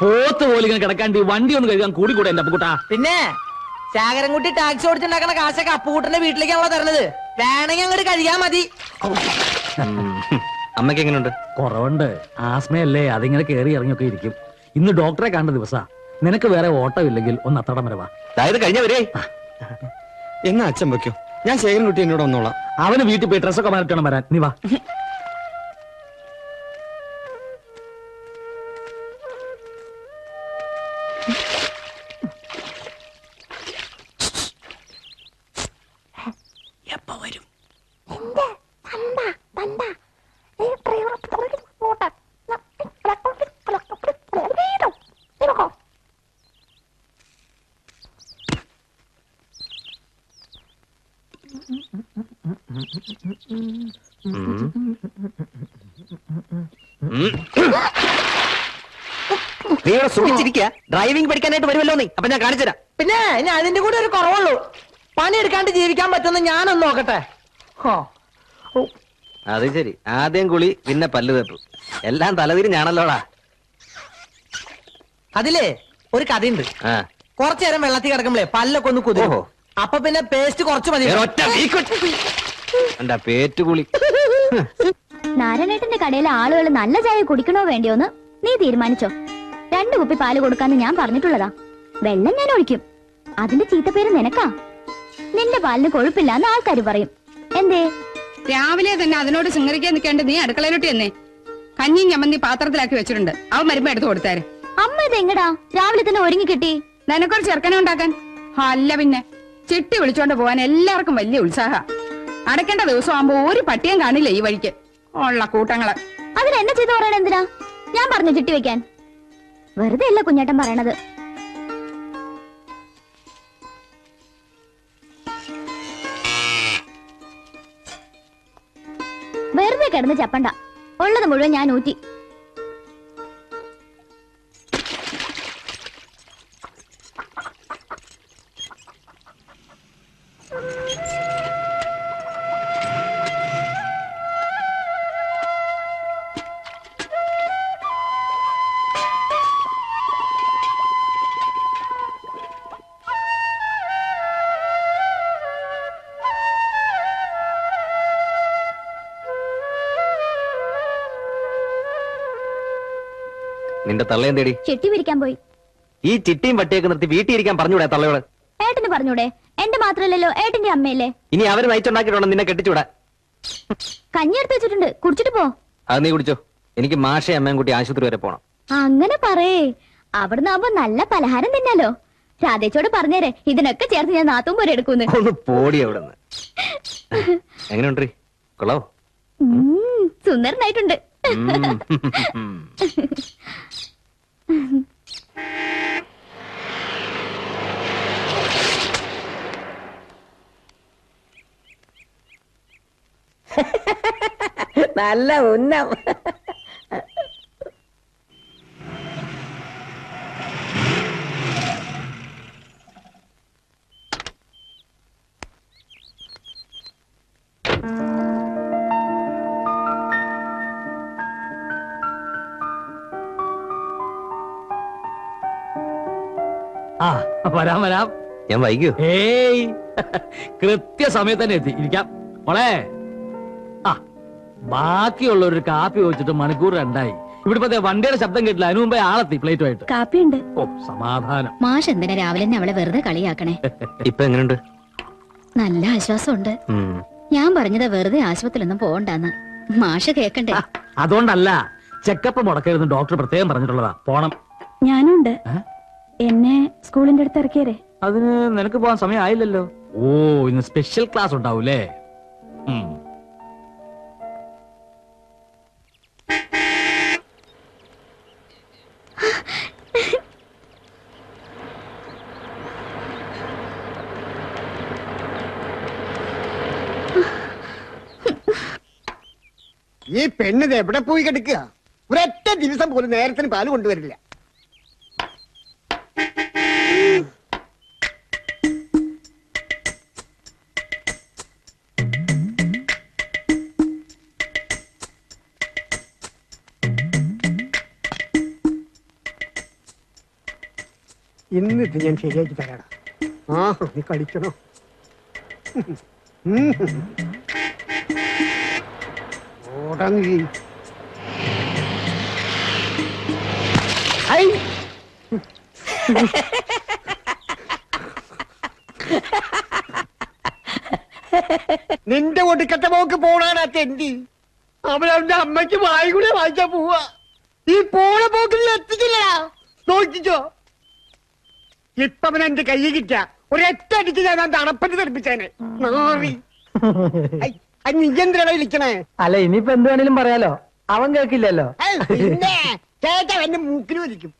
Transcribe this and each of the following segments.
പോത്ത് പോലെ ഇങ്ങനെ കിടക്കാണ്ട് ഈ വണ്ടി ഒന്ന് കഴുകാൻ കൂടി കൂടെ എന്റെ അപ്പുക്കുട്ടാ. പിന്നെ ശാകരൻകുട്ടി ടാക്സി ഓടിച്ചുണ്ടാക്കണ കാശൊക്കെ അപ്പുകുട്ടന്റെ വീട്ടിലേക്കാണല്ലോ തരണത്. വേണമെങ്കിൽ അങ്ങോട്ട് കഴിയാൻ മതി. അമ്മയ്ക്ക് എങ്ങനെയുണ്ട്? കുറവുണ്ട്. ആസ്മയല്ലേ, അതിങ്ങനെ കേറി ഇറങ്ങിയൊക്കെ ഇരിക്കും. ഇന്ന് ഡോക്ടറെ കണ്ട ദിവസാ. നിനക്ക് വേറെ ഓട്ടം ഇല്ലെങ്കിൽ ഒന്ന് അത്തടം വരെ വാ. അതായത് കഴിഞ്ഞ വരെ എന്നാ അച്ഛൻ വെക്കോ, ഞാൻ ശേഖരൻകുട്ടി എന്നോട് വന്നോളാം. അവന് വീട്ടിൽ പോയി ഡ്രസ്സൊക്കെ മാറ്റണം വരാൻ. നീ വാ. എപ്പ വരും? നീ ഇവിടെ സുഖിച്ചിരിക്കുക. ഡ്രൈവിംഗ് പഠിക്കാനായിട്ട് വരുമല്ലോ നീ. അപ്പൊ ഞാൻ കാണിച്ചുതരാം. പിന്നെ ഇനി അതിന്റെ കൂടെ ഒരു കുറവുള്ളൂ. പണിയെടുക്കാണ്ട് ജീവിക്കാൻ പറ്റുമെന്ന് ഞാനൊന്ന് നോക്കട്ടെ. അത് ശരി, ആദ്യം കുളി പിന്നെ പല്ല് തേപ്പ്, എല്ലാം തലതിരിഞ്ഞാണല്ലോടാ. അതിലേ ഒരു കഥയുണ്ട്. കുറച്ചു നേരം വെള്ളത്തിൽ കിടക്കുമ്പോഴേ പല്ലൊക്കെ ഒന്ന് കുതിരും. അപ്പൊ പിന്നെ പേസ്റ്റ് കുറച്ച് മതി. എന്താ പേറ്റ് കുളി? നാരായണേട്ടന്റെ കടയിലെ ആളുകൾ നല്ല ചായ കുടിക്കണോ വേണ്ടിയോന്ന് നീ തീരുമാനിച്ചോ. 2 കുപ്പി പാല് കൊടുക്കാന്ന് ഞാൻ പറഞ്ഞിട്ടുള്ളതാ. വെള്ളം ഞാൻ ഒഴിക്കും. അതിന്റെ ചീത്തപ്പേര് നിനക്കാ. നിന്റെ പാലിന് കൊഴുപ്പില്ലാന്ന് ആൾക്കാര് പറയും. എന്തേ രാവിലെ തന്നെ അതിനോട് ശൃംഗരിക്കാൻ നിൽക്കേണ്ട നീ അടുക്കളയിലോട്ട് തന്നെ കഞ്ഞിയും ചമ്മന്തി പാത്രത്തിലാക്കി വെച്ചിട്ടുണ്ട്. അവൻ വരുമ്പോ എടുത്ത് കൊടുത്താര്. അമ്മ ഇത് എങ്ങടാ രാവിലെ തന്നെ ഒരുങ്ങി കിട്ടി? നിനക്കൊരു ചെറുക്കനെ ഉണ്ടാക്കാൻ. അല്ല പിന്നെ ചിട്ടി വിളിച്ചോണ്ട് പോവാൻ എല്ലാവർക്കും വലിയ ഉത്സാഹ. അടയ്ക്കേണ്ട ദിവസം ആകുമ്പോ ഒരു പട്ടിയും കാണില്ല ഈ വഴിക്ക്. ഉള്ള കൂട്ടങ്ങള് അതിനെന്നെ ചെയ്ത് പറയണ എന്തിനാ? ഞാൻ പറഞ്ഞു ചിട്ടി വെക്കാൻ. വെറുതെ അല്ല കുഞ്ഞേട്ടൻ പറയണത്. വെറുതെ കിടന്ന് ചപ്പണ്ട. ഉള്ളത് മുഴുവൻ ഞാൻ ഊറ്റി. നിന്റെ തള്ളയും തേടി ചിട്ടി പിരിക്കാൻ പോയി. ഈ ചിട്ടിയും പട്ടിയൊക്കെ നിർത്തി വീട്ടിൽ ഇരിക്കാൻ പറഞ്ഞൂടെ തള്ളയോട്? ഏട്ടന് പറഞ്ഞൂടെ? എന്റെ മാത്രല്ലല്ലോ, ഏട്ടന്റെ അമ്മയല്ലേ. ഇനി അവര് നയിച്ചുണ്ടാക്കിയിട്ടുണ്ടോ നിന്നെ കെട്ടിച്ചൂടാ. കഞ്ഞി എടുത്ത് വെച്ചിട്ടുണ്ട്, കുടിച്ചിട്ട് പോ. അത് നീ കുടിച്ചോ. എനിക്ക് മാഷെ അമ്മയും കൂട്ടി ആശുപത്രി വരെ പോണം. അങ്ങനെ പറയേ. അവിടുന്ന് ആവുമ്പോ നല്ല പലഹാരം തിന്നാലോ. രാധേച്ചോട് പറഞ്ഞേരെ, ഇതിനൊക്കെ ചേർത്ത് ഞാൻ നാത്തും പോലെ എടുക്കൂന്ന്. ഒന്ന് പോടി അവിടെ നിന്ന്. എങ്ങനെയുണ്ട്? കൊള്ളാവോ? സുന്ദരനായിട്ടുണ്ട്. നല്ല ഉന്നം. ആ വരാം വരാം. ഞാൻ വൈകിയോ? ഏയ്, കൃത്യസമയത്ത് തന്നെ എത്തി. ഇരിക്കാം മോളെ. ആ ബാക്കിയുള്ള ഒരു കാപ്പി വെച്ചിട്ട് മണിക്കൂർ 2ആയി. ഇവിടെ വണ്ടിയുടെ ശബ്ദം കേട്ടില്ല. അതിനു മുമ്പേ ആളെത്തി പ്ലേറ്റുമായിട്ട്. കാപ്പിയുണ്ട്. ഓ സമാധാനം. മാഷ് എന്തിനാ രാവിലെ തന്നെ അവളെ വെറുതെ കളിയാക്കണേ? ഇപ്പൊ എങ്ങനെയുണ്ട്? നല്ല ആശ്വാസമുണ്ട്. ഞാൻ പറഞ്ഞത് വെറുതെ ആശുപത്രിയിലൊന്നും പോകണ്ടെന്ന്. മാഷ് കേക്കണ്ടേ? അതുകൊണ്ടല്ല, ചെക്കപ്പ് മുടക്കരുന്ന് ഡോക്ടർ പ്രത്യേകം പറഞ്ഞിട്ടുള്ളതാ. പോണം. ഞാനുണ്ട്. എന്നെ സ്കൂളിന്റെ അടുത്ത് ഇറക്കിയരേ. അതിന് നിനക്ക് പോകാൻ സമയം ആയില്ലല്ലോ. ഓ ഇന്ന് സ്പെഷ്യൽ ക്ലാസ് ഉണ്ടാവൂലേ? ഈ പെണ്ണിത് എവിടെ പോയി കിടക്കുക? ഒരൊറ്റ ദിവസം പോലും നേരത്തിന് പാല് കൊണ്ടുവരില്ല. ഇന്നിത് ഞാൻ ശരിയാക്കി തരാടാ. ആ നീ കളിക്കണോ? ഓടങ്ങി നിന്റെ ഒടുക്കത്തെ പോക്ക് പോണാണ് തെണ്ടി. അവനവന്റെ അമ്മയ്ക്ക് വായി കൂടെ വായിച്ചാ പോവാ. ഈ പോണ പോക്കിൽ എത്തിച്ചില്ലടാ. നോക്കിച്ചോ, ഇപ്പൊ അവൻ എന്റെ കൈ കിട്ട ഒരൊറ്റ അടിച്ച് ഞാൻ തണുപ്പറ്റ് തെറിപ്പിച്ചേനെ. നാറി നീ എന്തിനാണ് വിളിക്കണേ? അല്ല ഇനിയിപ്പോ എന്ത് വേണേലും പറയാലോ, അവൻ കേൾക്കില്ലല്ലോ. പിന്നെ ചേട്ടാ എന്റെ മൂക്കിന് വലിക്കും.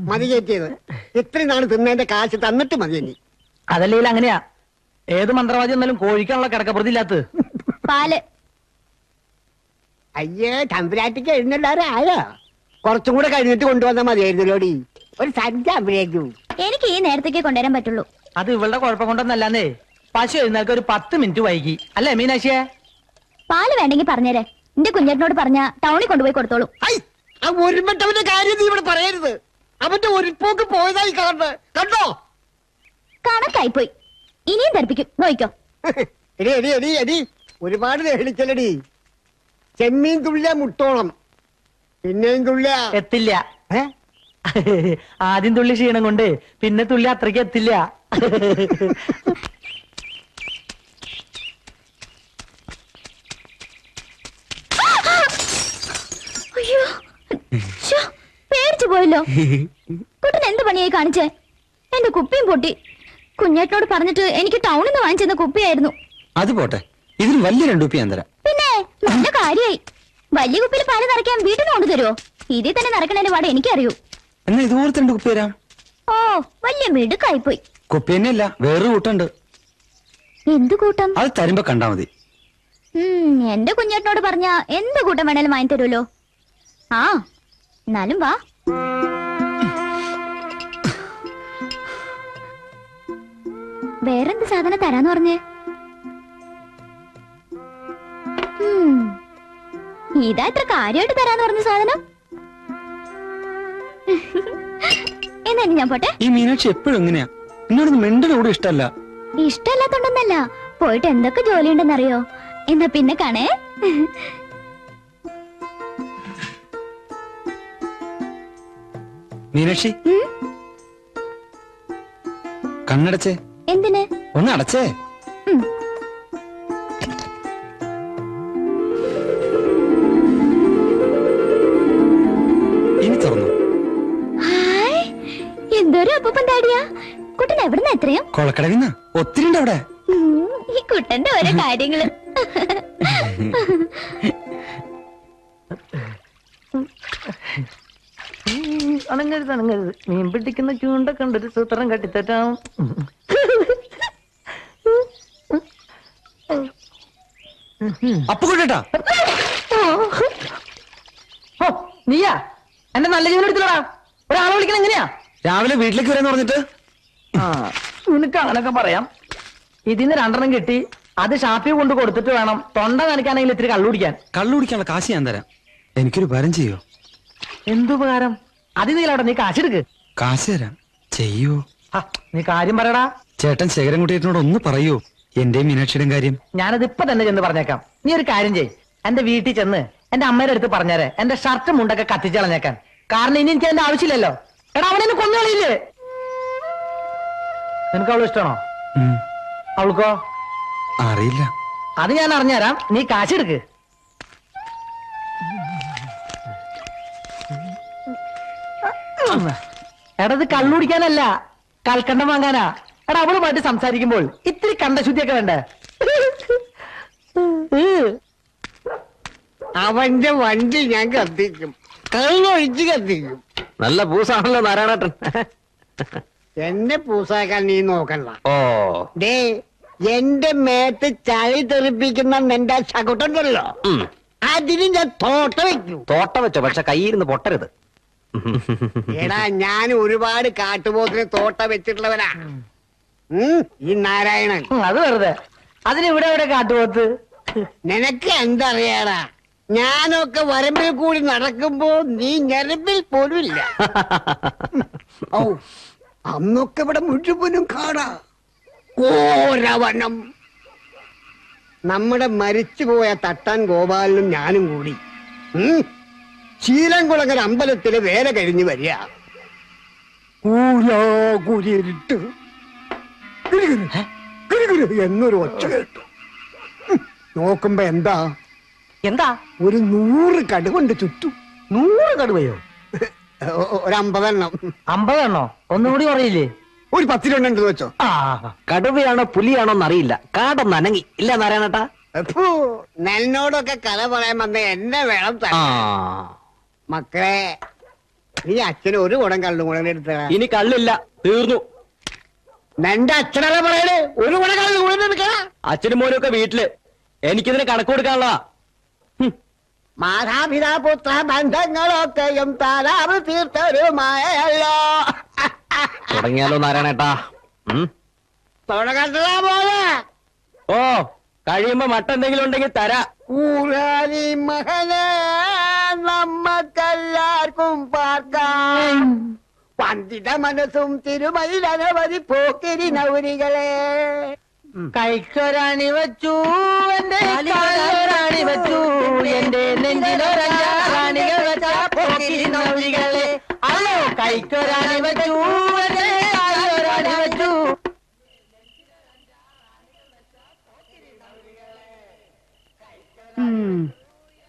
മതി കയറ്റിയത്. ഇത്രയും നാള് തിന്നതിന്റെ കാശ് തന്നിട്ട് മതി ഇനി. അതല്ലെങ്കിൽ അങ്ങനെയാ, ഏത് മന്ത്രവാദി എന്നാലും കോഴിക്കാനുള്ള കിടക്കപ്പുറത്തി ഇല്ലാത്തത്. പാല്. അയ്യേ തമ്പുരാട്ടിക്ക് എഴുന്നല്ലാരും ആയോ? കുറച്ചും കൂടെ കഴിഞ്ഞിട്ട് കൊണ്ടുവന്നാൽ മതിയായിരുന്നല്ലോടി. ഒരു സഞ്ച അമ്പഴേക്കും. എനിക്ക് ഈ നേരത്തേക്ക് കൊണ്ടുവരാൻ പറ്റുള്ളൂ. അത് ഇവളുടെ കുഴപ്പം കൊണ്ടൊന്നല്ലാന്നേ, പശു എഴുന്നേൽക്ക് ഒരു 10 മിനിറ്റ് വൈകി അല്ലേ മീനാക്ഷിയെ? പാല് വേണ്ടെങ്കിൽ പറഞ്ഞേരെ, എന്റെ കുഞ്ഞേട്ടനോട് പറഞ്ഞ ടൗണിൽ കൊണ്ടുപോയി കൊടുത്തോളൂ. ആ ഒരുമിട്ടവന്റെ കാര്യം നീ ഇവിടെ പറയരുത്. അവന്റെ ഒരു പോക്ക് പോയതായി കാണണ്ട കണ്ടോ? കണക്കായിപ്പോയി. ഇനിയും ധരിപ്പിക്കും, നോയിക്കോ. എടി എടി എടി എടി ഒരുപാട് വേളിച്ചല്ലടി. ചെമ്മീൻ തുള്ളിയ മുട്ടോളം, പിന്നെയും തുള്ളിയ എത്തില്ല. ആദ്യം തുള്ളി ക്ഷീണം കൊണ്ട് പിന്നെ തുള്ളി അത്രയ്ക്ക് എത്തില്ല. അയ്യോ, ശ്ശോ, പേടിച്ചു പോയല്ലോ. കുട്ടൻ എന്ത് പണിയായി കാണിച്ചേ? എന്റെ കുപ്പിയും പൊട്ടി. കുഞ്ഞേട്ടനോട് പറഞ്ഞിട്ട് എനിക്ക് ടൗണിൽ നിന്ന് വാങ്ങിച്ചെന്ന കുപ്പിയായിരുന്നു. അത് പോട്ടെ, ഇതിന് വലിയ 2 കുപ്പി ഞാൻ തരാം. പിന്നെ നല്ല കാര്യായി. വലിയ കുപ്പിയിൽ പാല് നിറയ്ക്കാൻ വീട്ടിൽ നിന്ന് കൊണ്ടുതരുമോ? ഇതിൽ തന്നെ നിറക്കണേന്റെ പാടെ എനിക്കറിയൂ. എന്നാ ഇതുപോലത്തെ 2 കുപ്പി തരാം. ഓ, വലിയ മിടുക്കായിപ്പോയി. കുപ്പി തന്നെയല്ല, വേറൊരു കൂട്ടുണ്ട്. എന്ത് കൂട്ടം? അത് തരുമ്പോ കണ്ടാ മതി. എന്റെ കുഞ്ഞേട്ടനോട് പറഞ്ഞ എന്ത് കൂട്ടം വേണേലും വാങ്ങി തരുമല്ലോ. ആ എന്നാലും വാ. വേറെന്ത് സാധനം തരാന്ന് പറഞ്ഞേ? ഇതാ ഇത്ര കാര്യമായിട്ട് തരാന്ന് പറഞ്ഞ സാധനം. എന്നാ ഇനി ഞാൻ പോട്ടെ. ഈ മീനാക്ഷി എപ്പോഴും എങ്ങനെയാ? എന്നോടൊന്നും മെണ്ടനോട് ഇഷ്ടമല്ല. ഇഷ്ടമല്ലാത്തോണ്ടൊന്നല്ല, പോയിട്ട് എന്തൊക്കെ ജോലിയുണ്ടെന്നറിയോ? എന്നാ പിന്നെ കാണേ. മീനാക്ഷി കണ്ണടച്ചേ. എന്തിന്? ഒന്ന് അടച്ചേ. ഇനി തുറന്നു. ഹായ്, എന്തൊരു അപ്പൂപ്പൻ താടിയാ. കുട്ടൻ എവിടുന്ന എത്രയും? കൊളക്കടവിന്ന ഒത്തിരി ഉണ്ട് അവിടെ. ഈ കുട്ടന്റെ ഓരോ കാര്യങ്ങള്. അണങ്ങരുത് അണങ്ങരുത്, മീൻ പിടിക്കുന്ന ചൂണ്ട കണ്ടൊരു സൂത്രം കട്ടിത്തട്ടാം. അപ്പൊ കൊണ്ടേട്ടാ നീയാ എന്റെ നല്ല ജീവൻ എടുത്തില്ലടാ. ഒരാളെ വിളിക്കണം എങ്ങനെയാ? രാവിലെ വീട്ടിലേക്ക് വരാന്ന് പറഞ്ഞിട്ട്. നിനക്ക് അങ്ങനൊക്കെ പറയാം. ഇതിന് 2 കിട്ടി, അത് ഷാപ്പിൽ കൊണ്ട് കൊടുത്തിട്ട് വേണം തൊണ്ട നനയ്ക്കാണെങ്കിൽ ഇത്തിരി കള്ളു കുടിക്കാൻ. കള്ളു കുടിക്കാനുള്ള കാശ് ഞാൻ തരാം. എനിക്കൊരു ഉപകാരം ചെയ്യോ? എന്തുപകാരം? അതിനീലവിടെ നീ കാശെടുക്ക്. കാശ് തരാം, ചെയ്യോ? നീ കാര്യം പറയടാ. ചേട്ടൻ ശേഖരൻകുട്ടിയേട്ടനോട് ഒന്ന് പറയൂ, എന്റെയും മീനാക്ഷിയുടെയും കാര്യം. ഞാനത് ഇപ്പൊ തന്നെ ചെന്ന് പറഞ്ഞേക്കാം. നീ ഒരു കാര്യം ചെയ്, എന്റെ വീട്ടിൽ ചെന്ന് എന്റെ അമ്മയുടെ അടുത്ത് പറഞ്ഞേരെ എന്റെ ഷർട്ട് മുണ്ടൊക്കെ കത്തിച്ച് കളഞ്ഞേക്കാൻ. കാരണം ഇനി എനിക്ക് എന്റെ ആവശ്യമില്ലല്ലോ. എടാ അവനെ കൊന്നുകളിയില്ലേ? നിനക്ക് അവള് ഇഷ്ടമാണോ? അവൾക്കോ? അറിയില്ല. അത് ഞാൻ അറിഞ്ഞുതരാം, നീ കാശെടുക്ക്. എടാ ഇത് കള്ളുടിക്കാനല്ല, കൽക്കണ്ടം വാങ്ങാനാ. എടാ അവളുമായിട്ട് സംസാരിക്കുമ്പോൾ ഇത്തിരി കണ്ടശുദ്ധിയൊക്കെ വേണ്ടേ? അവന്റെ വണ്ടി ഞാൻ കത്തിക്കും, കള്ളൊഴിച്ച് കത്തിക്കും. നല്ല പൂസാണല്ലോ നാരായണേട്ടൻ. എന്നെ പൂസാക്കാൻ നീ നോക്കണ്ട. ഓ ദേ എന്റെ മേത്ത് ചളി തെറിപ്പിക്കുന്ന നിന്റെ ശകുട്ടുണ്ടല്ലോ, അതിന് ഞാൻ തോട്ട വെക്കും. തോട്ട വെച്ചോ, പക്ഷെ കയ്യിരുന്ന് പൊട്ടരുത്. എടാ ഞാൻ ഒരുപാട് കാട്ടുപോത്തിന് തോട്ട വെച്ചിട്ടുള്ളവനാ. ഈ നാരായണൻ അത് വെറുതെ. അതിന് ഇവിടെ എവിടെ കാട്ടുപോത്ത്? നിനക്ക് എന്തറിയാടാ, ഞാനൊക്കെ വരമ്പിൽ കൂടി നടക്കുമ്പോ നീ ഞരമ്പിൽ പോലും ഇല്ല. ഓ, അന്നൊക്കെ ഇവിടെ മുഴുവനും കാടാ, ഓരവനം. നമ്മുടെ മരിച്ചുപോയ തട്ടാൻ ഗോപാലനും ഞാനും കൂടി ശീലംകുളങ്ങര അമ്പലത്തില് വേല കഴിഞ്ഞ് വരിക. കുരിട്ട് എന്നൊരു ഒച്ച കേട്ടു. നോക്കുമ്പോ എന്താ എന്താ? ഒരു 100 കടുകൊണ്ട് ചുറ്റും. 100 കടുവയോ? ഒരു 50 എണ്ണം. 50 എണ്ണോ? ഒന്നുകൂടി പറയില്ലേ? ഒരു 10 ഉണ്ടെന്ന് വെച്ചോ. ആ, കടുവയാണോ പുലിയാണോ എന്നറിയില്ല, കാടൊന്ന് അനങ്ങി ഇല്ല നാരായണേട്ടാ. എന്നോടൊക്കെ കഥ പറയാൻ വന്ന എന്നെ വേണം മക്കളെ. നീ അച്ഛന് ഒരു കുടം കള്ളും കൂടെ എടുത്ത. ഇനി കള്ളില്ല, തീർന്നു. നിന്റെ അച്ഛനല്ല പറയണേ, ഒരു കുടം കള്ളും കൂടെ എടുക്ക. അച്ഛനും മോനും ഒക്കെ വീട്ടില്, എനിക്കിതിന് കണക്ക് കൊടുക്കാനുള്ളതാ. മാതാപിതാപുത്ര ബന്ധങ്ങളൊക്കെയും താരാവ് തീർത്തരുമായല്ലോ. തുടങ്ങിയാലോ നാരായണേട്ടാ? തുടങ്ങട്ടാ പോലെ. ഓ, കഴിയുമ്പോ മട്ട എന്തെങ്കിലും ഉണ്ടെങ്കിൽ തരാ. ഊരാനി മകനെ നമ്മക്കെല്ലാവർക്കും പാർക്കാം. പണ്ഡിത മനസ്സും തിരുമയിൽ അനവധി പോക്കിരി നൗരികളെ. കൈക്കൊരാണി വെച്ചു എന്റെ കാലിലൊരാണി വെച്ചു, എന്റെ നെഞ്ചിലൊരാണികൾ വെച്ച പോക്കിരി നൗരികളെ. അല്ലോ, കൈക്കൊരാണി വെച്ചു എന്റെ കാലിലൊരാണി വെച്ചു.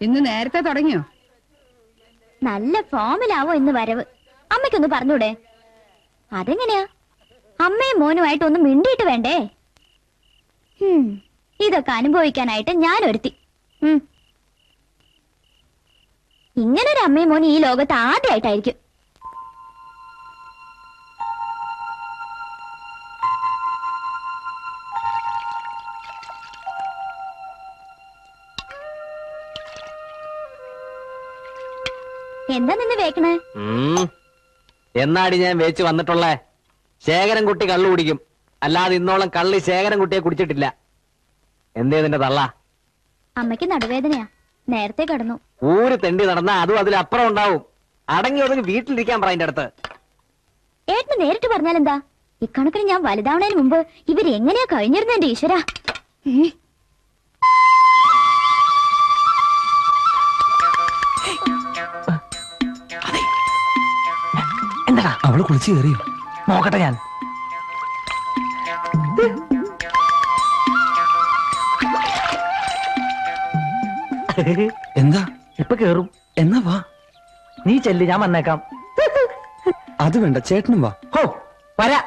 ഇന്ന് നേരത്തെ തുടങ്ങിയോ? നല്ല ഫോമിലാവോ ഇന്ന് വരവ്? അമ്മയ്ക്കൊന്ന് പറഞ്ഞൂടെ? അതെങ്ങനെയാ? അമ്മയും മോനുമായിട്ട് ഒന്ന് മിണ്ടിയിട്ട് വേണ്ടേ? ഇതൊക്കെ അനുഭവിക്കാനായിട്ട് ഞാൻ ഒരുത്തി. ഇങ്ങനൊരു അമ്മയും മോനും ഈ ലോകത്ത് ആദ്യമായിട്ടായിരിക്കും. എന്താ നിന്ന് വേക്കണേ? എന്നാടി ഞാൻ വേച്ച് വന്നിട്ടുള്ളേ? ശേഖരൻകുട്ടി കള്ളു കുടിക്കും, അല്ലാതെ ഇന്നോളം കള്ളി ശേഖരൻകുട്ടിയെ കുടിച്ചിട്ടില്ല. എന്തേ നിന്റെ തള്ള? അമ്മയ്ക്ക് നടുവേദനയാ, നേരത്തെ കിടന്നു. ഊര് തെണ്ടി നടന്നാ അതും അതിലപ്പുറം ഉണ്ടാവും. അടങ്ങി ഒതുങ്ങി വീട്ടിലിരിക്കാൻ പറ. അതിന്റെ അടുത്ത് ഏട്ടന് നേരിട്ട് പറഞ്ഞാലെന്താ? ഇക്കണക്കിന് ഞാൻ വലുതാവണേന് മുമ്പ് ഇവരെങ്ങനെയാ കഴിഞ്ഞിരുന്ന എന്റെ ഈശ്വരാ. എന്താ? അവള് കുളിച്ച് കയറിയോ? നോക്കട്ടെ ഞാൻ. എന്താ? ഇപ്പൊ കേറും. എന്നാ വാ. നീ ചെല്ല്, ഞാൻ വന്നേക്കാം. അത് വേണ്ട, ചേട്ടനും വാ. ഹോ, വരാ.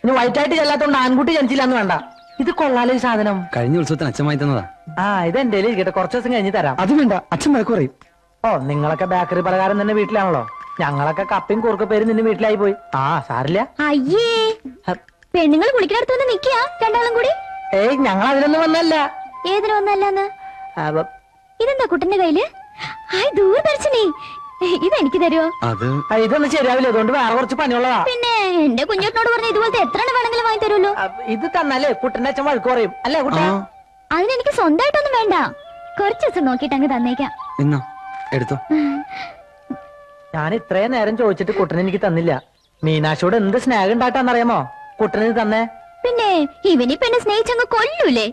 ഇനി വൈറ്റായിട്ട് ചെല്ലാത്തോണ്ട് ആൺകുട്ടി ജനിച്ചില്ലാന്ന് വേണ്ട. ഇത് കൊള്ളാലോ ഈ സാധനം. കഴിഞ്ഞ ഉത്സവത്തിന് അച്ഛമായി തന്നതാ. ആ, ഇത് എന്റെ ഇരിക്കട്ടെ, കുറച്ച് ദിവസം കഴിഞ്ഞ് തരാം. അത് വേണ്ട, അച്ഛൻ വഴക്ക് പറയും. ഓ, നിങ്ങളൊക്കെ ബേക്കറി പലഹാരം തന്നെ വീട്ടിലാണല്ലോ. ഞങ്ങളൊക്കെ കപ്പയും കുറുക്ക പേരും നിന്റെ വീട്ടിലായി പോയി. ആ, സാരില്ല. അയ്യേ, പെണ്ണുങ്ങൾ കുളിക്കടത്ത് വന്ന് നിക്കാ രണ്ടാളും കൂടി. ഏയ്, ഞങ്ങൾ അതിനൊന്നും വന്നല്ല. ഏതിനു വന്നല്ലാന്ന്? ഇതെന്താ കുട്ടന്റെ കയ്യില്? ഹായ്, ദൂരദർശിനി. ഇതെനിക്ക് തരുമോ? അത് ഇതൊന്നും ശരിയാവില്ല, അതുകൊണ്ട് വേറെ കുറച്ച് പണിയുള്ളതാ. പിന്നെ എന്റെ കുഞ്ഞോട്ടിനോട് പറഞ്ഞ ഇതുപോലത്തെ എത്ര വേണമെങ്കിലും വാങ്ങി തരുമല്ലോ. ഇത് തന്നാലേ കുട്ടന്റെ അച്ഛൻ വഴക്ക് പറയും, അല്ലേ കുട്ട? അതിനെനിക്ക് സ്വന്തമായിട്ടൊന്നും വേണ്ട, കുറച്ച് ദിവസം നോക്കിയിട്ട് അങ്ങ് തന്നേക്കാം. എന്നാ എടുത്തോ. ഞാൻ ഇത്രയും നേരം ചോദിച്ചിട്ട് കുട്ടൻ എനിക്ക് തന്നില്ല. മീനാശിയോട് എന്ത് സ്നേഹം ഉണ്ടായിട്ടാന്നറിയാമോ കുട്ടന് തന്നെ? പിന്നെ ഇവനിപ്പ എന്നെ സ്നേഹിച്ചങ്ങ് കൊല്ലൂലേ?